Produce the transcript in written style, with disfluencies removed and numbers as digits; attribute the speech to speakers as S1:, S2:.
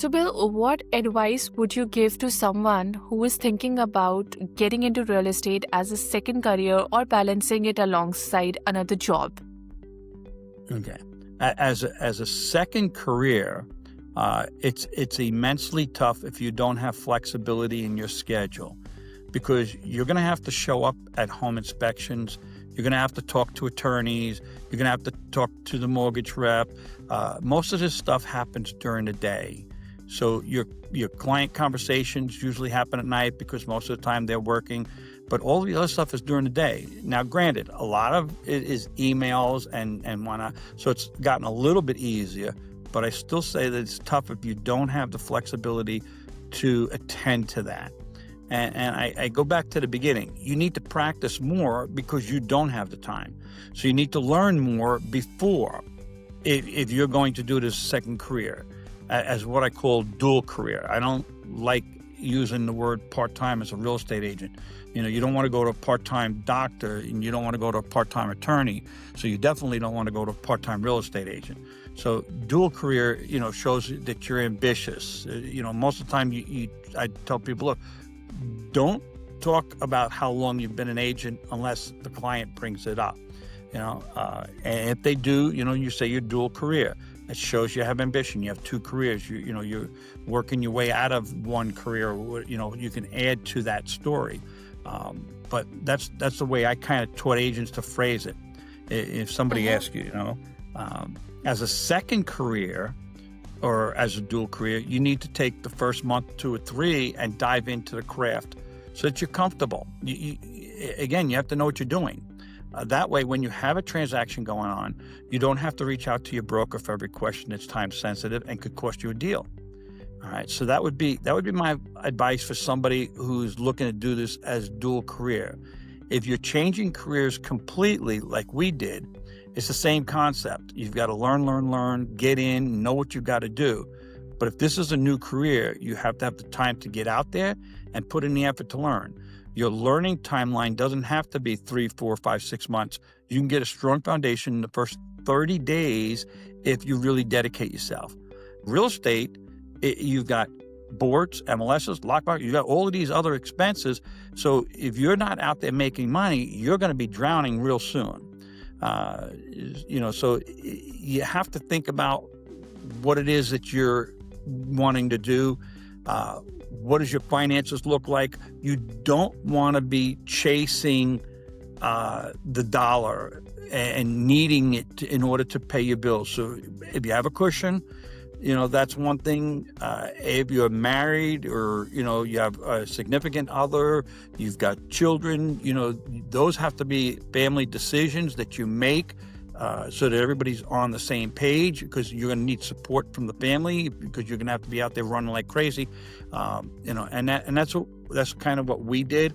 S1: So, Bill, what advice would you give to someone who is thinking about getting into real estate as a second career or balancing it alongside another job?
S2: Okay. As a second career, it's immensely tough if you don't have flexibility in your schedule, because you're going to have to show up at home inspections. You're going to have to talk to attorneys. You're going to have to talk to the mortgage rep. Most of this stuff happens during the day. So your client conversations usually happen at night because most of the time they're working. But all the other stuff is during the day. Now, granted, a lot of it is emails and whatnot, so it's gotten a little bit easier. But I still say that it's tough if you don't have the flexibility to attend to that. And I go back to the beginning. You need to practice more because you don't have the time. So you need to learn more before, if you're going to do this second career, as what I call dual career. I don't like using the word part-time as a real estate agent. You don't want to go to a part-time doctor, and you don't want to go to a part-time attorney. So you definitely don't want to go to a part-time real estate agent. So dual career, shows that you're ambitious. Most of the time I tell people, look, don't talk about how long you've been an agent unless the client brings it up. And if they do, you say you're dual career. It shows you have ambition. You have two careers. You're working your way out of one career. You can add to that story. But that's the way I kind of taught agents to phrase it. If somebody asks you, as a second career or as a dual career, you need to take the first month, 2 or 3, and dive into the craft so that you're comfortable. Again, you have to know what you're doing. That way, when you have a transaction going on, you don't have to reach out to your broker for every question that's time sensitive and could cost you a deal. All right, so that would be my advice for somebody who's looking to do this as dual career. If you're changing careers completely, like we did, it's the same concept. You've got to learn, get in, know what you've got to do. But if this is a new career, you have to have the time to get out there and put in the effort to learn. Your learning timeline doesn't have to be 3, 4, 5, 6 months. You can get a strong foundation in the first 30 days if you really dedicate yourself. Real estate, you've got boards, MLSs, lockbox, you've got all of these other expenses. So if you're not out there making money, you're going to be drowning real soon. So you have to think about what it is that you're wanting to do. What does your finances look like? You don't want to be chasing the dollar and needing it in order to pay your bills. So if you have a cushion, that's one thing. If you're married or, you have a significant other, you've got children, those have to be family decisions that you make so that everybody's on the same page, because you're going to need support from the family, because you're going to have to be out there running like crazy, and that's kind of what we did.